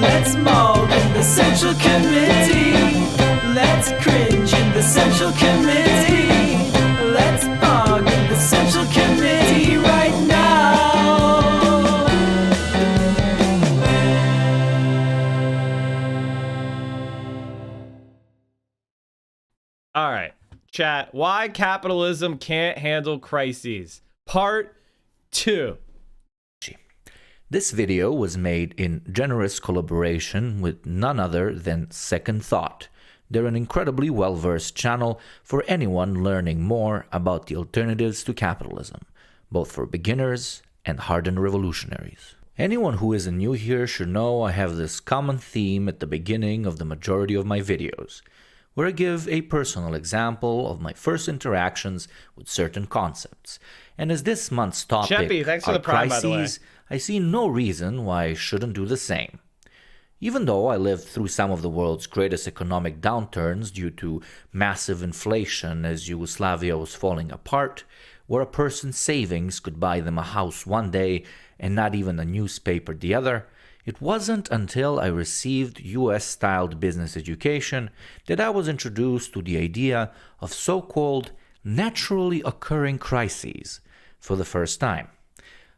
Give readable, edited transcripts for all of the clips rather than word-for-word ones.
Let's maul in the Central Committee. Let's cringe in the Central Committee. Let's bog in the Central Committee right now. All right, chat. Why capitalism can't handle crises. Part 2. This video was made in generous collaboration with none other than Second Thought. They're an incredibly well-versed channel for anyone learning more about the alternatives to capitalism, both for beginners and hardened revolutionaries. Anyone who isn't new here should know I have this common theme at the beginning of the majority of my videos, where I give a personal example of my first interactions with certain concepts. And as this month's topic Sheppy, thanks for are the prime, by the way. crises, I see no reason why I shouldn't do the same. Even though I lived through some of the world's greatest economic downturns due to massive inflation as Yugoslavia was falling apart, where a person's savings could buy them a house one day and not even a newspaper the other, it wasn't until I received US-styled business education that I was introduced to the idea of so-called naturally occurring crises for the first time.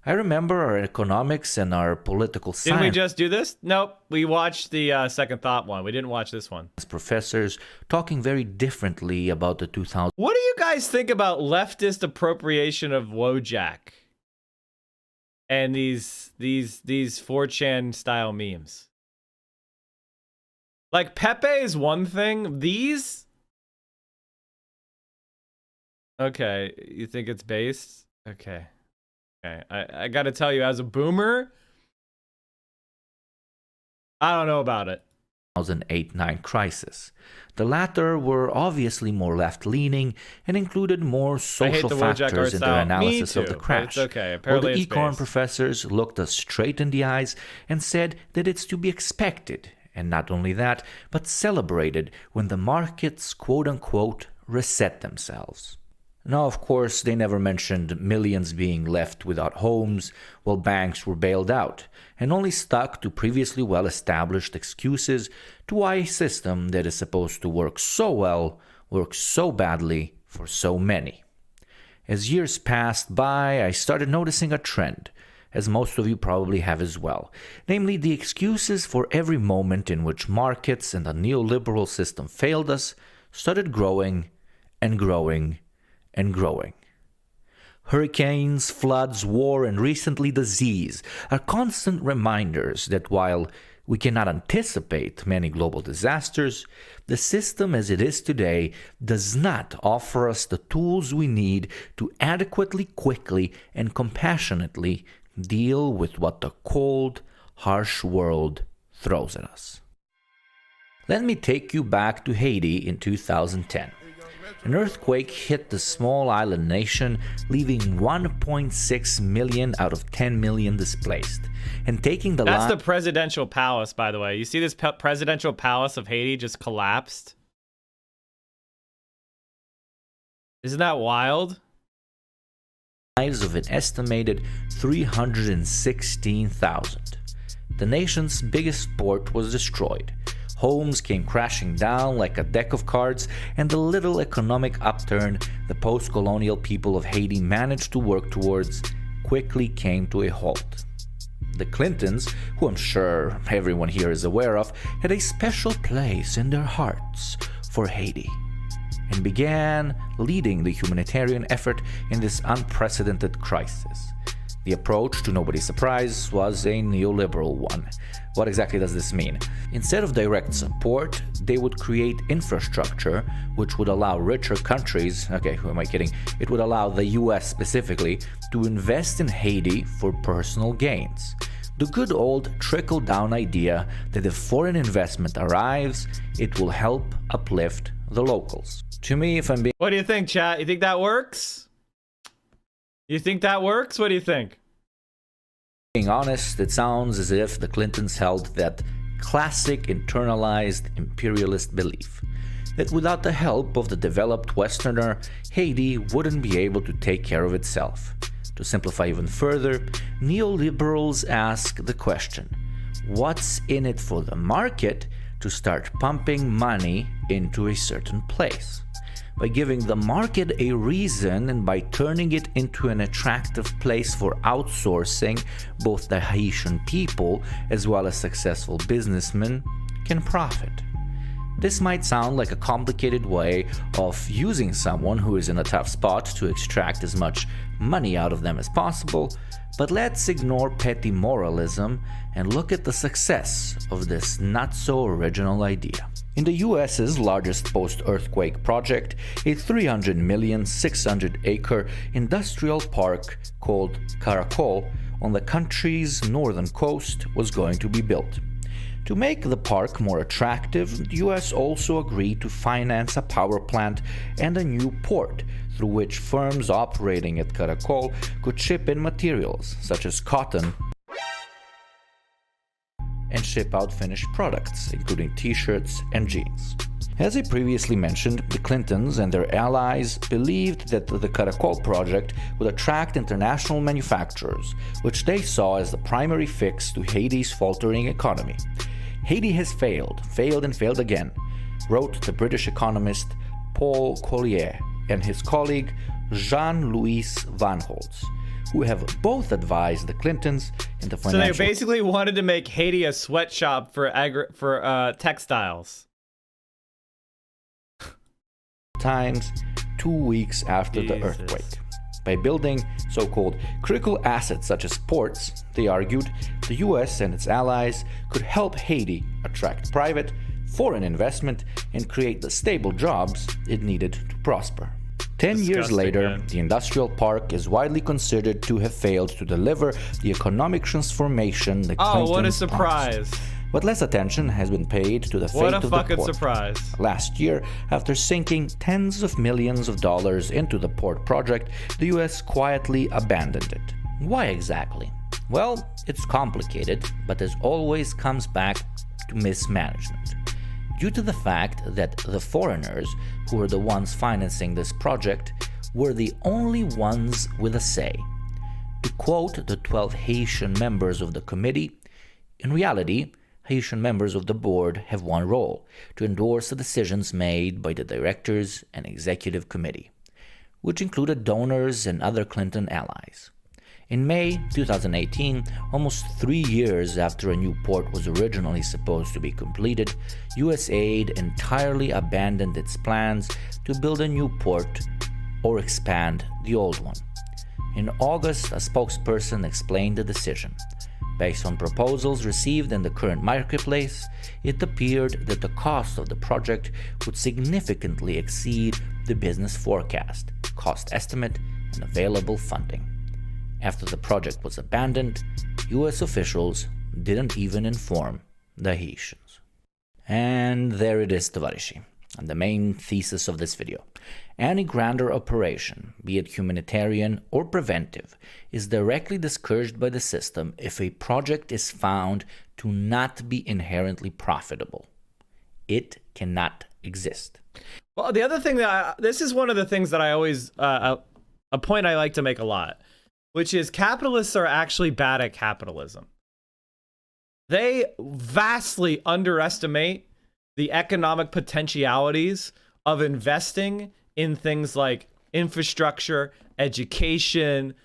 I remember our economics and our political science Didn't we just do this? Nope. We watched the Second Thought one. We didn't watch this one. professors talking very differently about the 2000s. What do you guys think about leftist appropriation of Wojak and these 4chan style memes? Like Pepe is one thing. These? Okay, you think it's based? Okay. Okay, I gotta tell you, as a boomer, I don't know about it. 2008-9 crisis. The latter were obviously more left-leaning and included more social the Wojak art factors in their style. analysis Me of the too, but crash. it's okay. While Apparently the it's econ based. professors looked us straight in the eyes and said that it's to be expected, and not only that, but celebrated when the markets quote-unquote reset themselves. Now, of course, they never mentioned millions being left without homes while banks were bailed out, and only stuck to previously well-established excuses to why a system that is supposed to work so well works so badly for so many. As years passed by, I started noticing a trend, as most of you probably have as well, namely the excuses for every moment in which markets and the neoliberal system failed us started growing and growing and growing. Hurricanes, floods, war, and recently disease are constant reminders that while we cannot anticipate many global disasters, the system as it is today does not offer us the tools we need to adequately, quickly, and compassionately deal with what the cold, harsh world throws at us. Let me take you back to Haiti in 2010. An earthquake hit the small island nation, leaving 1.6 million out of 10 million displaced, and taking the That's the presidential palace, by the way. You see this presidential palace of Haiti just collapsed? Isn't that wild? lives of an estimated 316,000. The nation's biggest port was destroyed. Homes came crashing down like a deck of cards, and the little economic upturn the post-colonial people of Haiti managed to work towards quickly came to a halt. The Clintons, who I'm sure everyone here is aware of, had a special place in their hearts for Haiti, and began leading the humanitarian effort in this unprecedented crisis. The approach, to nobody's surprise, was a neoliberal one. What exactly does this mean? Instead of direct support, they would create infrastructure which would allow richer countries, okay, who am I kidding? It would allow the US specifically to invest in Haiti for personal gains. The good old trickle-down idea that if foreign investment arrives, it will help uplift the locals. To me, if I'm being What do you think, chat? You think that works? You think that works? What do you think? honest, it sounds as if the Clintons held that classic internalized imperialist belief that without the help of the developed Westerner, Haiti wouldn't be able to take care of itself. To simplify even further, neoliberals ask the question, What's in it for the market to start pumping money into a certain place? By giving the market a reason and by turning it into an attractive place for outsourcing, both the Haitian people as well as successful businessmen can profit. This might sound like a complicated way of using someone who is in a tough spot to extract as much money out of them as possible, but let's ignore petty moralism and look at the success of this not-so-original idea. In the US's largest post-earthquake project, a 300 million, 600-acre industrial park called Caracol on the country's northern coast was going to be built. To make the park more attractive, the US also agreed to finance a power plant and a new port through which firms operating at Caracol could ship in materials such as cotton and ship out finished products, including t-shirts and jeans. As I previously mentioned, the Clintons and their allies believed that the Caracol project would attract international manufacturers, which they saw as the primary fix to Haiti's faltering economy. Haiti has failed and failed again, wrote the British economist Paul Collier and his colleague Jean-Louis Van Holtz, who have both advised the Clintons in the financial... So they basically wanted to make Haiti a sweatshop for textiles. Times 2 weeks after the earthquake. By building so-called critical assets such as ports, they argued the US and its allies could help Haiti attract private, foreign investment and create the stable jobs it needed to prosper. 10 years later, man. The industrial park is widely considered to have failed to deliver the economic transformation the Clintons what a surprise. promised. But less attention has been paid to the fate of the port. What a fucking surprise. Last year, after sinking tens of millions of dollars into the port project, the US quietly abandoned it. Why exactly? Well, it's complicated, but as always comes back to mismanagement. Due to the fact that the foreigners, who were the ones financing this project, were the only ones with a say. To quote the 12 Haitian members of the committee, in reality, Haitian members of the board have one role: to endorse the decisions made by the directors and executive committee, which included donors and other Clinton allies. In May 2018, almost 3 years after a new port was originally supposed to be completed, US aid entirely abandoned its plans to build a new port or expand the old one. In August, a spokesperson explained the decision. Based on proposals received in the current marketplace, it appeared that the cost of the project would significantly exceed the business forecast, cost estimate, and available funding. After the project was abandoned, US officials didn't even inform the Haitians. And there it is, Tovarishi, and the main thesis of this video. Any grander operation, be it humanitarian or preventive, is directly discouraged by the system if a project is found to not be inherently profitable. It cannot exist. Well, the other thing this is one of the things that I always, a point I like to make a lot, which is capitalists are actually bad at capitalism. They vastly underestimate the economic potentialities of investing in things like infrastructure, education,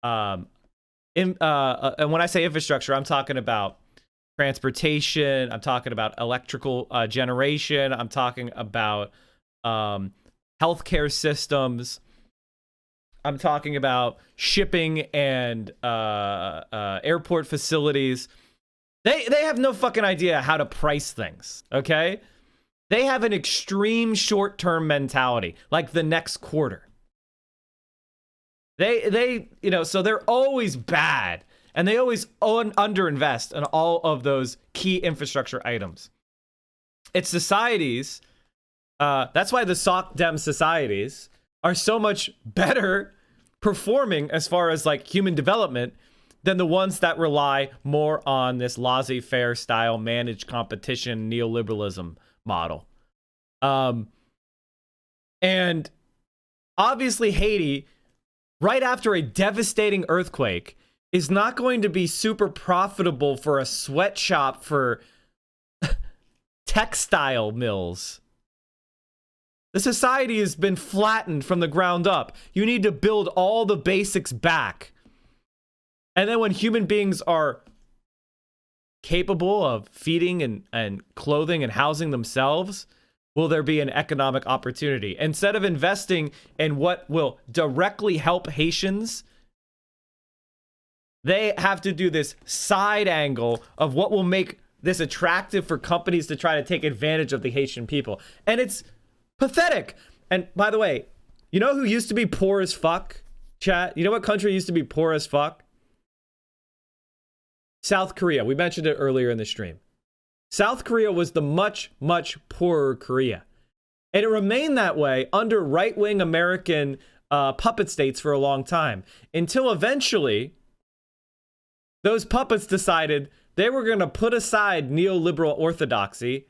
and when I say infrastructure, I'm talking about transportation, I'm talking about electrical generation, I'm talking about healthcare systems, I'm talking about shipping and airport facilities. They have no fucking idea how to price things, okay? They have an extreme short-term mentality, like the next quarter. They so they're always bad, and they always underinvest in all of those key infrastructure items. It's societies, that's why the Soc Dem societies are so much better performing as far as like human development than the ones that rely more on this laissez-faire style managed competition neoliberalism model. And obviously Haiti, right after a devastating earthquake, is not going to be super profitable for a sweatshop for textile mills. The society has been flattened from the ground up. You need to build all the basics back. And then when human beings are capable of feeding and clothing and housing themselves, will there be an economic opportunity? Instead of investing in what will directly help Haitians, they have to do this side angle of what will make this attractive for companies to try to take advantage of the Haitian people. And it's pathetic. And by the way, you know who used to be poor as fuck, chat? You know what country used to be poor as fuck? South Korea. We mentioned it earlier in the stream. South Korea was the much, much poorer Korea. And it remained that way under right-wing American puppet states for a long time. Until eventually, those puppets decided they were going to put aside neoliberal orthodoxy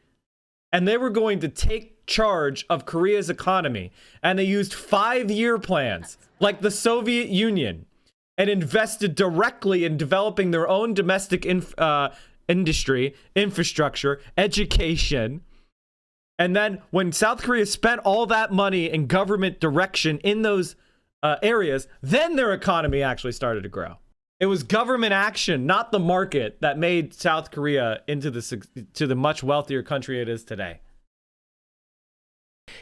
and they were going to take charge of Korea's economy. And they used 5-year plans, like the Soviet Union, and invested directly in developing their own domestic industry, infrastructure, education. And then when South Korea spent all that money in government direction in those areas, then their economy actually started to grow. It was government action, not the market, that made South Korea into the much wealthier country it is today.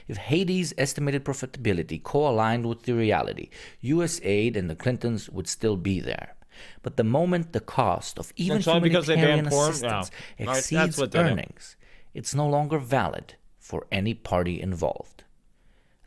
If Haiti's estimated profitability co-aligned with the reality, U.S. aid and the Clintons would still be there. But the moment the cost of even humanitarian assistance exceeds earnings, it's no longer valid for any party involved.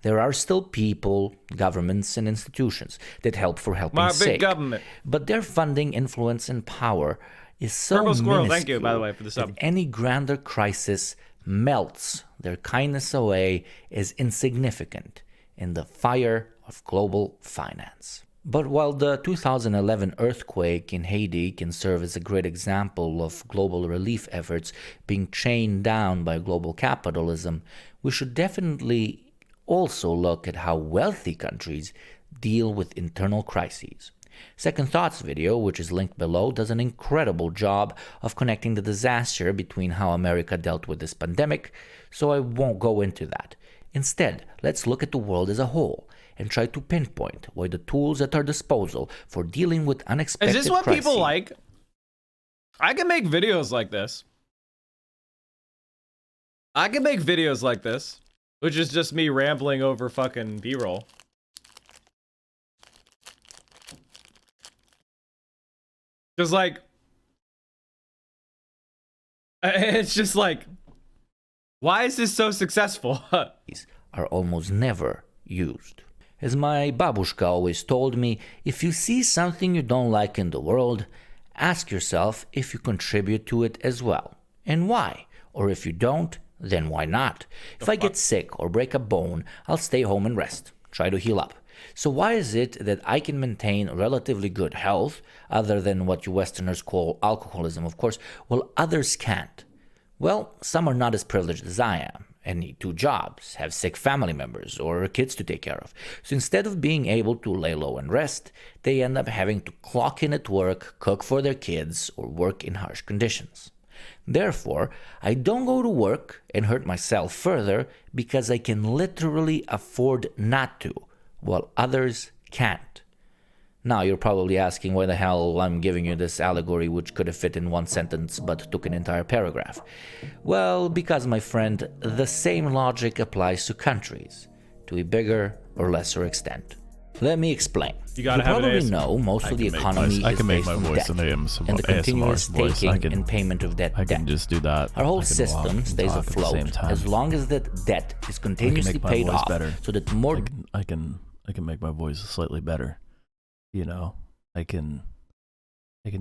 There are still people, governments, and institutions that help for helping's sake. Government. But their funding, influence, and power is so minuscule, thank you, by the way, for the sub. that any grander crisis melts their kindness away as insignificant in the fire of global finance. But while the 2011 earthquake in Haiti can serve as a great example of global relief efforts being chained down by global capitalism, we should definitely also look at how wealthy countries deal with internal crises. Second Thought's video, which is linked below, does an incredible job of connecting the disaster between how America dealt with this pandemic, so I won't go into that. Instead, let's look at the world as a whole and try to pinpoint why the tools at our disposal for dealing with unexpected crises... Is this what people like? I can make videos like this. I can make videos like this, which is just me rambling over fucking B-roll. Just like, it's just like, why is this so successful? are almost never used. As my babushka always told me, if you see something you don't like in the world, ask yourself if you contribute to it as well, and why. Or if you don't, then why not? If I get sick or break a bone, I'll stay home and rest, try to heal up. So why is it that I can maintain relatively good health, other than what you Westerners call alcoholism, of course, while others can't? Well, some are not as privileged as I am, and need 2 jobs, have sick family members, or kids to take care of. So instead of being able to lay low and rest, they end up having to clock in at work, cook for their kids, or work in harsh conditions. Therefore, I don't go to work and hurt myself further because I can literally afford not to, while others can't. Now you're probably asking why the hell I'm giving you this allegory which could have fit in 1 sentence but took an entire paragraph. Well, because, my friend, the same logic applies to countries, to a bigger or lesser extent. Let me explain. You probably know most of the economy is based on debt, and the continuous taking and payment of that debt. I can just do that. Our whole system stays afloat as long as that debt is continuously paid off, so that more... I can make my voice slightly better. You know, I can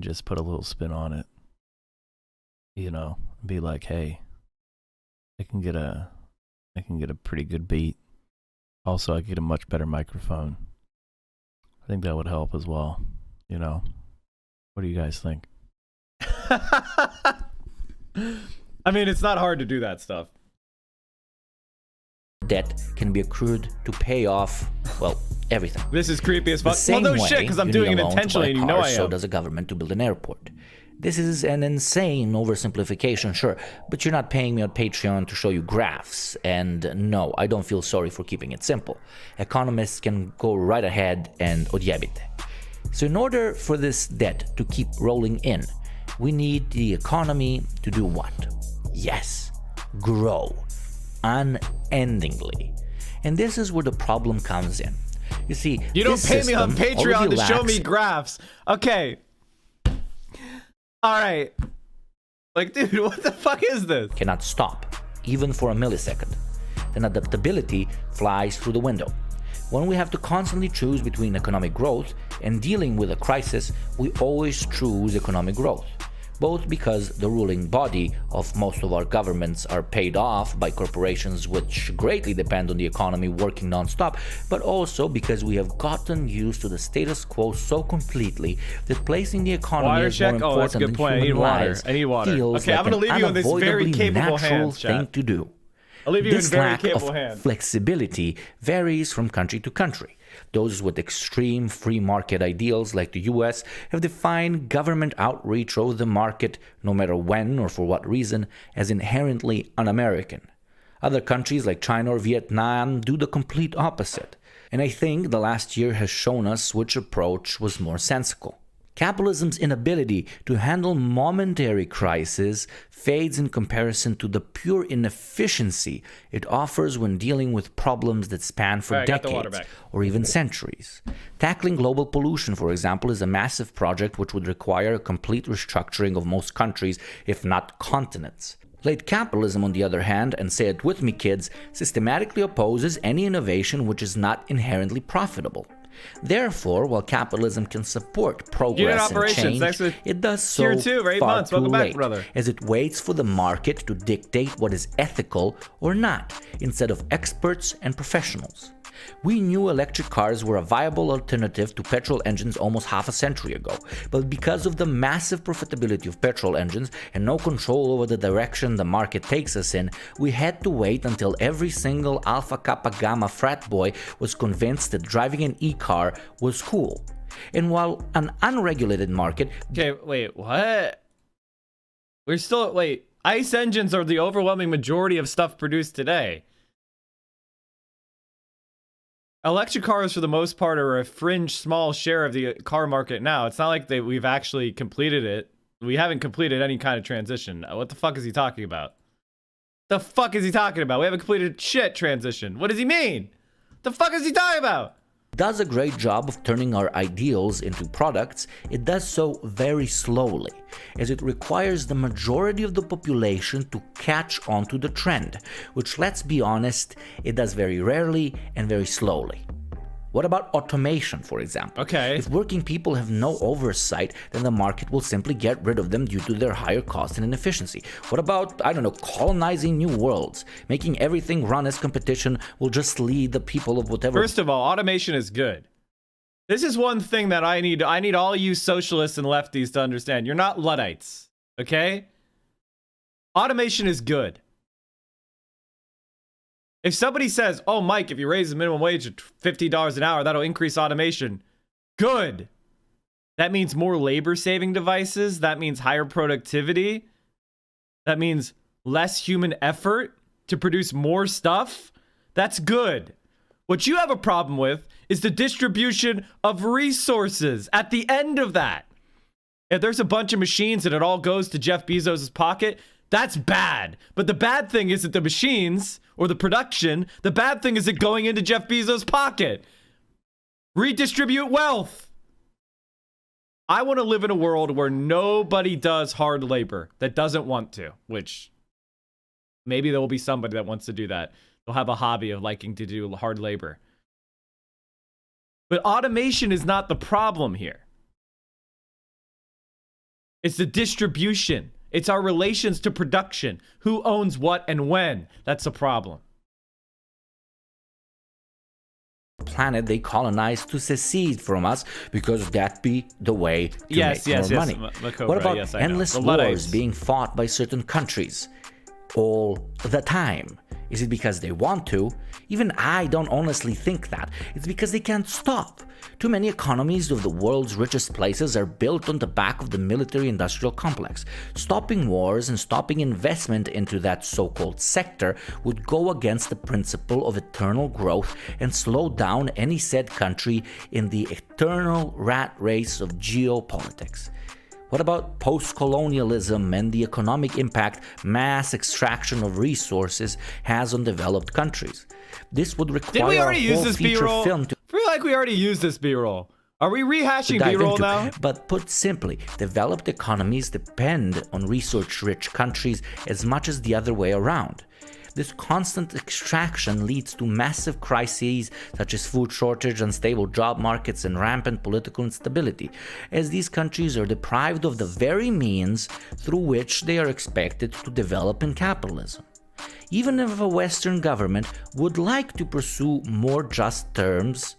just put a little spin on it. You know, be like, hey, I can get a pretty good beat. Also, I get a much better microphone. I think that would help as well. You know, what do you guys think? I mean, it's not hard to do that stuff. debt can be accrued to pay off, well, everything. This is creepy as The fuck. same Well, no way shit, because I'm you doing need it a loan to buy intentionally, a and you know car, I so am. does a government to build an airport. This is an insane oversimplification, sure, but you're not paying me on Patreon to show you graphs. And no, I don't feel sorry for keeping it simple. Economists can go right ahead and odjebite. So in order for this debt to keep rolling in, we need the economy to do what? Yes, grow unendingly. And this is where the problem comes in. You see, You don't this pay me on system Patreon already to show lacks me graphs. Okay. All right. Like, dude, what the fuck is this? cannot stop, even for a millisecond. Then adaptability flies through the window. When we have to constantly choose between economic growth and dealing with a crisis, we always choose economic growth. Both because the ruling body of most of our governments are paid off by corporations which greatly depend on the economy working non-stop, but also because we have gotten used to the status quo so completely that placing the economy Water as more check? Oh, that's a important good point. I than need human water. lives I need water. feels Okay, I'm like gonna an leave you in this very unavoidably capable natural hands, chat. thing to do. I'll leave you This in very lack capable of hands. flexibility varies from country to country. Those with extreme free market ideals like the US have defined government outreach over the market, no matter when or for what reason, as inherently un-American. Other countries like China or Vietnam do the complete opposite. And I think the last year has shown us which approach was more sensible. Capitalism's inability to handle momentary crises fades in comparison to the pure inefficiency it offers when dealing with problems that span for Alright, got the water decades back. or even centuries. Tackling global pollution, for example, is a massive project which would require a complete restructuring of most countries, if not continents. Late capitalism, on the other hand, and say it with me kids, systematically opposes any innovation which is not inherently profitable. Therefore, while capitalism can support progress and operations, change, thanks for it does so here too, for 8 far months. too Welcome back, late, brother. as it waits for the market to dictate what is ethical or not, instead of experts and professionals. We knew electric cars were a viable alternative to petrol engines almost half a century ago, but because of the massive profitability of petrol engines and no control over the direction the market takes us in, we had to wait until every single Alpha Kappa Gamma frat boy was convinced that driving an e-car was cool. And while an unregulated market... Okay, wait, what? ICE engines are the overwhelming majority of stuff produced today. Electric cars, for the most part, are a fringe small share of the car market now. It's not like we've actually completed it. We haven't completed any kind of transition. What the fuck is he talking about? The fuck is he talking about? We haven't completed shit transition. What does he mean? The fuck is he talking about? does a great job of turning our ideals into products, it does so very slowly, as it requires the majority of the population to catch on to the trend, which, let's be honest, it does very rarely and very slowly. What about automation, for example? Okay. If working people have no oversight, then the market will simply get rid of them due to their higher cost and inefficiency. What about, I don't know, colonizing new worlds? Making everything run as competition will just lead the people of whatever... First of all, automation is good. This is one thing that I need all you socialists and lefties to understand. You're not Luddites, okay? Automation is good. If somebody says, oh, Mike, if you raise the minimum wage to $50 an hour, that'll increase automation. Good. That means more labor-saving devices. That means higher productivity. That means less human effort to produce more stuff. That's good. What you have a problem with is the distribution of resources at the end of that. If there's a bunch of machines and it all goes to Jeff Bezos' pocket, that's bad. But the bad thing isn't the machines or the production. The bad thing is it going into Jeff Bezos' pocket. Redistribute wealth. I want to live in a world where nobody does hard labor that doesn't want to, which maybe there will be somebody that wants to do that. They'll have a hobby of liking to do hard labor. But automation is not the problem here. It's the distribution. It's our relations to production. Who owns what and when? That's the problem. Planet they colonized to secede from us because that be the way to make more money. Makoba, What about yes, I know. endless The wars Luddites. being fought by certain countries all the time? Is it because they want to? Even I don't honestly think that. It's because they can't stop. Too many economies of the world's richest places are built on the back of the military-industrial complex. Stopping wars and stopping investment into that so-called sector would go against the principle of eternal growth and slow down any said country in the eternal rat race of geopolitics. What about post-colonialism and the economic impact mass extraction of resources has on developed countries? This would require Did we already a use whole this feature B-roll? film to I feel like we already used this B-roll. Are we rehashing dive B-roll into. now? But put simply, developed economies depend on resource-rich countries as much as the other way around. This constant extraction leads to massive crises such as food shortage, unstable job markets, and rampant political instability, as these countries are deprived of the very means through which they are expected to develop in capitalism. Even if a Western government would like to pursue more just terms,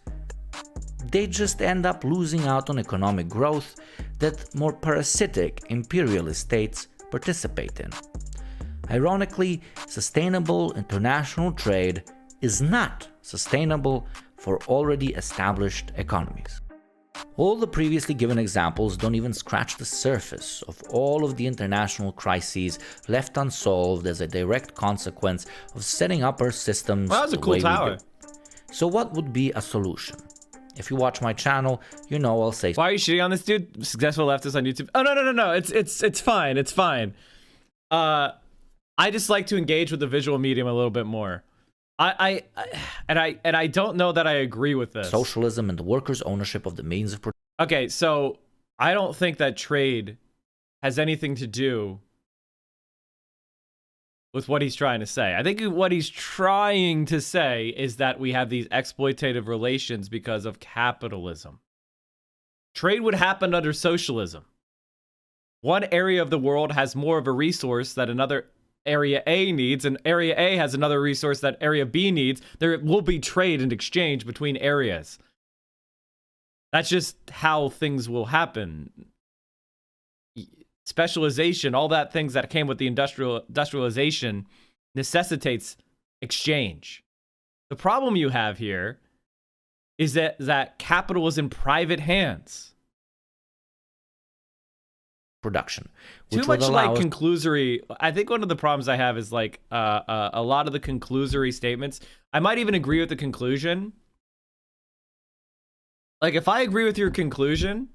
they just end up losing out on economic growth that more parasitic imperialist states participate in. Ironically, sustainable international trade is not sustainable for already established economies. All the previously given examples don't even scratch the surface of all of the international crises left unsolved as a direct consequence of setting up our systems Well, that was a the cool way we tower. do. So what would be a solution? If you watch my channel, you know I'll say Why are you shitting on this dude? Successful leftist on YouTube. Oh no. It's fine. It's fine. I just like to engage with the visual medium a little bit more. I don't know that I agree with this. socialism and the workers' ownership of the means of production. Okay, so I don't think that trade has anything to do with what he's trying to say. I think what he's trying to say is that we have these exploitative relations because of capitalism. Trade would happen under socialism. One area of the world has more of a resource that another Area A needs, and Area A has another resource that Area B needs. There will be trade and exchange between areas. That's just how things will happen. Specialization, all that things that came with the industrialization necessitates exchange. The problem you have here is that capital is in private hands. Production, Too which would much allow like us conclusory. I think one of the problems I have is like a lot of the conclusory statements. I might even agree with the conclusion. Like if I agree with your conclusion,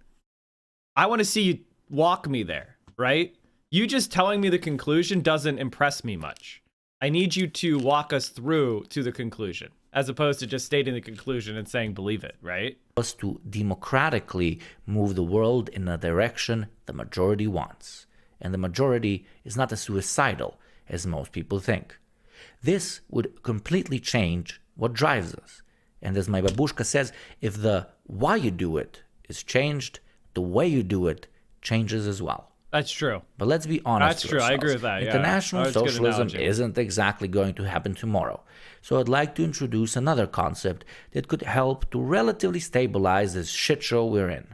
I want to see you walk me there, right? You just telling me the conclusion doesn't impress me much. I need you to walk us through to the conclusion, as opposed to just stating the conclusion and saying believe it, right? us to democratically move the world in a direction the majority wants. And the majority is not as suicidal as most people think. This would completely change what drives us. And as my babushka says, if the why you do it is changed, the way you do it changes as well. That's true. But let's be honest. That's with true. I ourselves. agree with that. Yeah. International That's a good socialism analogy. isn't exactly going to happen tomorrow. So I'd like to introduce another concept that could help to relatively stabilize this shit show we're in,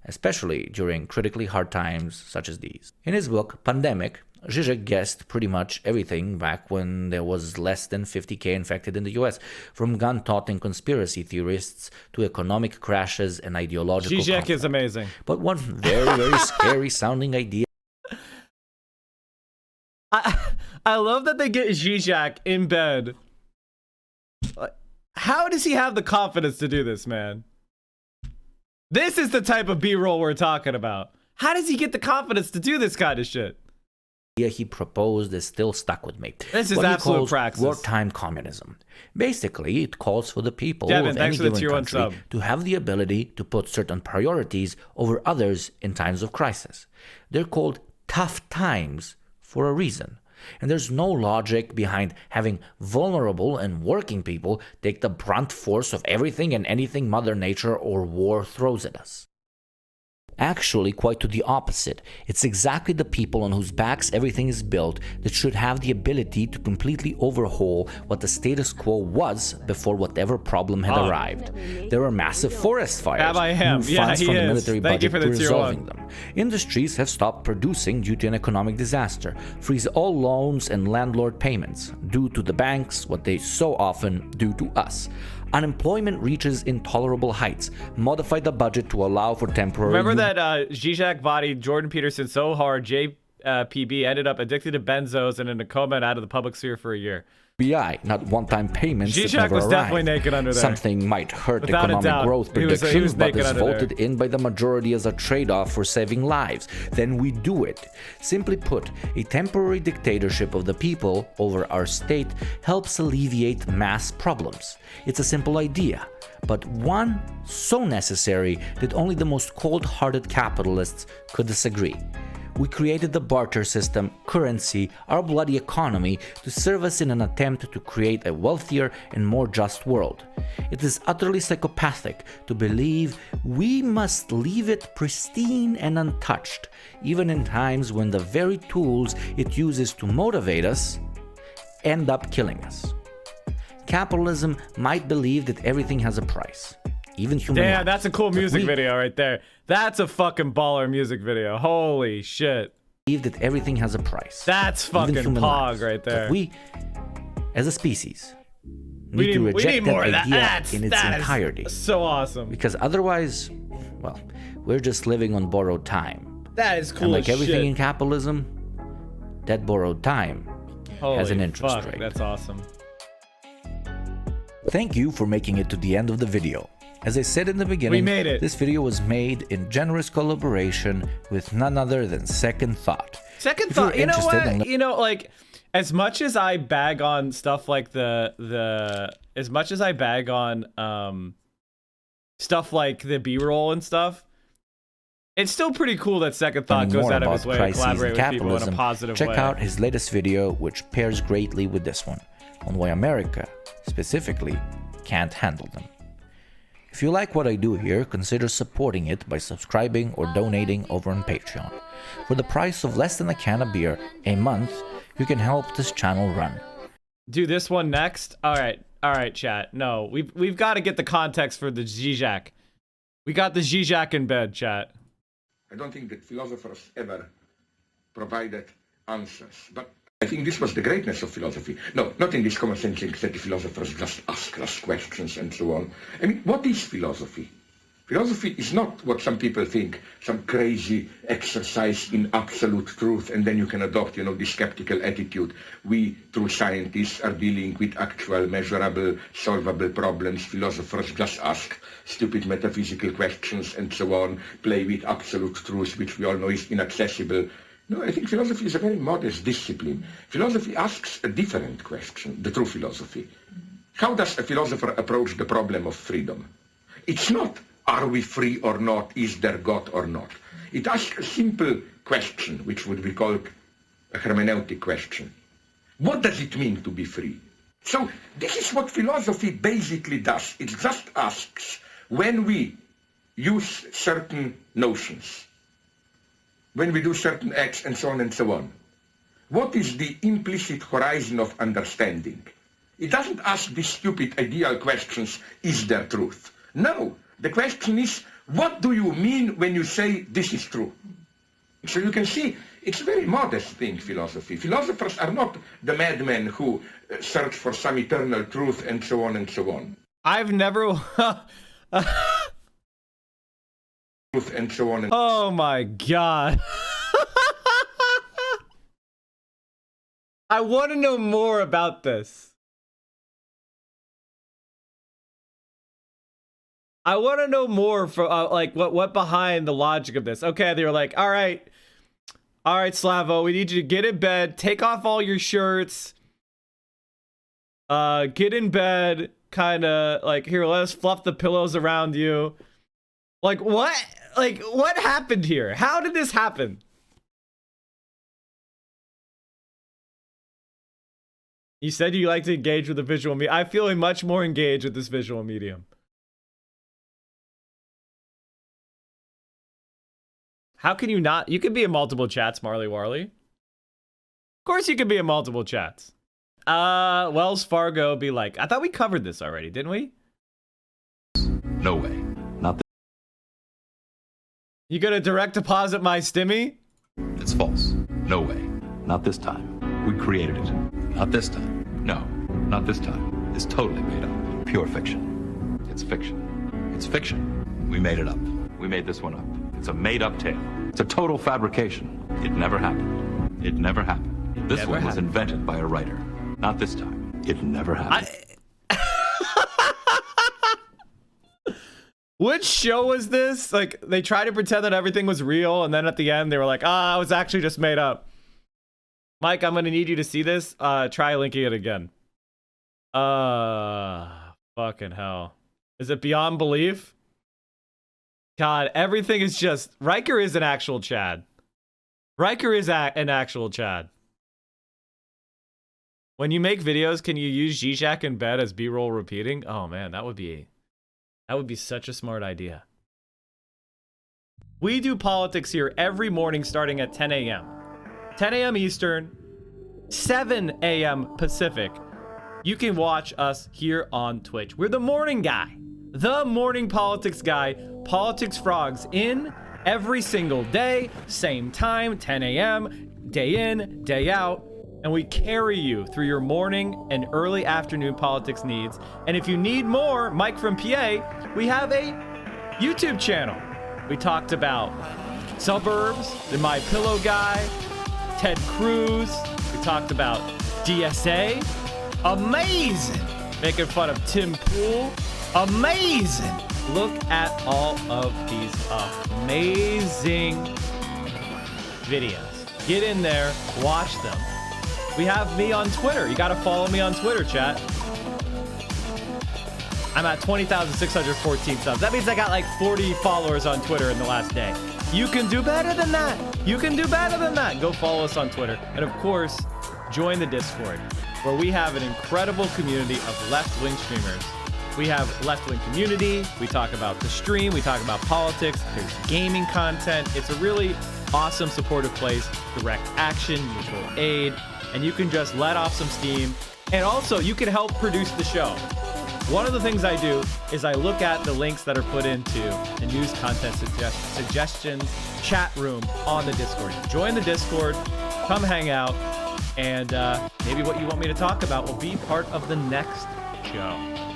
especially during critically hard times such as these. In his book, Pandemic, Zizek guessed pretty much everything back when there was less than 50k infected in the US, from gun-toting conspiracy theorists to economic crashes and ideological Zizek conflict. is amazing. But one very, very scary sounding idea I love that they get Zizek in bed. How does he have the confidence to do this, man? This is the type of B-roll we're talking about. How does he get the confidence to do this kind of shit? he proposed is still stuck with me. This is what he absolute calls praxis. wartime communism. Basically, it calls for the people Devin, of thanks any for the given tier 1 country sub. to have the ability to put certain priorities over others in times of crisis. They're called tough times for a reason. And there's no logic behind having vulnerable and working people take the brunt force of everything and anything Mother Nature or war throws at us. Actually, quite to the opposite. It's exactly the people on whose backs everything is built that should have the ability to completely overhaul what the status quo was before whatever problem had arrived. There are massive forest fires. Move funds from the military budget to resolving them. Industries have stopped producing due to an economic disaster. Freeze all loans and landlord payments. Do to the banks what they so often do to us. Unemployment reaches intolerable heights. Modify the budget to allow for temporary... Remember that Zizek bodied Jordan Peterson so hard, JPB ended up addicted to benzos and in a coma and out of the public sphere for a year. BI, not one-time payments that Zizek never was arrived. definitely naked under there. Something might hurt Without a economic doubt. growth He was predictions, but naked is under voted there. in by the majority as a trade-off for saving lives. Then we do it. Simply put, a temporary dictatorship of the people over our state helps alleviate mass problems. It's a simple idea, but one so necessary that only the most cold-hearted capitalists could disagree. We created the barter system, currency, our bloody economy to serve us in an attempt to create a wealthier and more just world. It is utterly psychopathic to believe we must leave it pristine and untouched, even in times when the very tools it uses to motivate us end up killing us. Capitalism might believe that everything has a price. Even human Damn, life. that's a cool music video right there. That's a fucking baller music video. Holy shit. Believe that everything has a price. That's fucking pog right there. But we, as a species, need to we reject need more of that that. idea in its entirety. So awesome. Because otherwise, well, we're just living on borrowed time. That is cool And like as everything shit. in capitalism, that borrowed time has an interest fuck, rate. That's awesome. Thank you for making it to the end of the video. As I said in the beginning, We made it. This video was made in generous collaboration with none other than Second Thought. Second If you're thought, you know interested what? in- You know, like, as much as I bag on stuff like as much as I bag on stuff like the B-roll and stuff, it's still pretty cool that Second Thought Learning goes more out of about his way to crises collaborate and with people in a capitalism, positive check way. out his latest video, which pairs greatly with this one, on why America, specifically, can't handle them. If you like what I do here, consider supporting it by subscribing or donating over on Patreon. For the price of less than a can of beer a month, you can help this channel run. Do this one next. All right, chat. No, we've got to get the context for the Zizek. We got the Zizek in bed, chat. I don't think that philosophers ever provided answers, but I think this was the greatness of philosophy. No, not in this common sense that the philosophers just ask us questions and so on. I mean, what is philosophy? Philosophy is not what some people think, some crazy exercise in absolute truth, and then you can adopt, this skeptical attitude. We, true scientists, are dealing with actual, measurable, solvable problems. Philosophers just ask stupid metaphysical questions and so on, play with absolute truth, which we all know is inaccessible. No, I think philosophy is a very modest discipline. Philosophy asks a different question, the true philosophy. How does a philosopher approach the problem of freedom? It's not, are we free or not? Is there God or not? It asks a simple question, which would be called a hermeneutic question. What does it mean to be free? So this is what philosophy basically does. It just asks, when we use certain notions, when we do certain acts and so on, what is the implicit horizon of understanding? It doesn't ask these stupid ideal questions, is there truth? No, the question is, what do you mean when you say this is true? So you can see, it's a very modest thing, philosophy. Philosophers are not the madmen who search for some eternal truth and so on and so on. I've never... Truth and so on and Oh my god. I want to know more about this. I want to know more for like what behind the logic of this. Okay, they were like, all right, Slavo, we need you to get in bed, take off all your shirts, get in bed, kind of like, here, let us fluff the pillows around you. Like what? Like what happened here? How did this happen? You said you like to engage with the visual medium. I feel much more engaged with this visual medium. How can you not? You can be in multiple chats, Marley Warley. Of course you can be in multiple chats. Wells Fargo be like, I thought we covered this already, didn't we? No way. Not this. You gonna direct deposit my stimmy? It's false. No way. Not this time. We created it. Not this time. No, not this time. It's totally made up. Pure fiction. It's fiction. It's fiction. We made it up. We made this one up. It's a made-up tale. It's a total fabrication. It never happened. It never happened. This one was invented by a writer. Not this time. It never happened. Which show was this? Like, they tried to pretend that everything was real, and then at the end, they were like, it was actually just made up. Mike, I'm gonna need you to see this. Try linking it again. Fucking hell. Is it beyond belief? God, everything is just... Riker is an actual Chad. Riker is an actual Chad. When you make videos, can you use Zizek in bed as B-roll repeating? Oh man, that would be such a smart idea. We do politics here every morning starting at 10 a.m. 10 a.m. Eastern, 7 a.m. Pacific. You can watch us here on Twitch. We're the morning guy. The morning politics guy. Politics Frogs in every single day. Same time, 10 a.m. Day in, day out. And we carry you through your morning and early afternoon politics needs. And if you need more, Mike from PA, we have a YouTube channel. We talked about suburbs, the My Pillow guy, Ted Cruz. We talked about DSA. Amazing. Making fun of Tim Pool. Amazing. Look at all of these amazing videos. Get in there, watch them. We have me on Twitter. You gotta follow me on Twitter, chat. I'm at 20,614 subs. That means I got like 40 followers on Twitter in the last day. You can do better than that. You can do better than that. Go follow us on Twitter. And of course, join the Discord, where we have an incredible community of left-wing streamers. We have left-wing community. We talk about the stream. We talk about politics. There's gaming content. It's a really awesome, supportive place. Direct action, mutual aid, and you can just let off some steam. And also, you can help produce the show. One of the things I do is I look at the links that are put into the news content suggestions chat room on the Discord. Join the Discord, come hang out, and maybe what you want me to talk about will be part of the next show.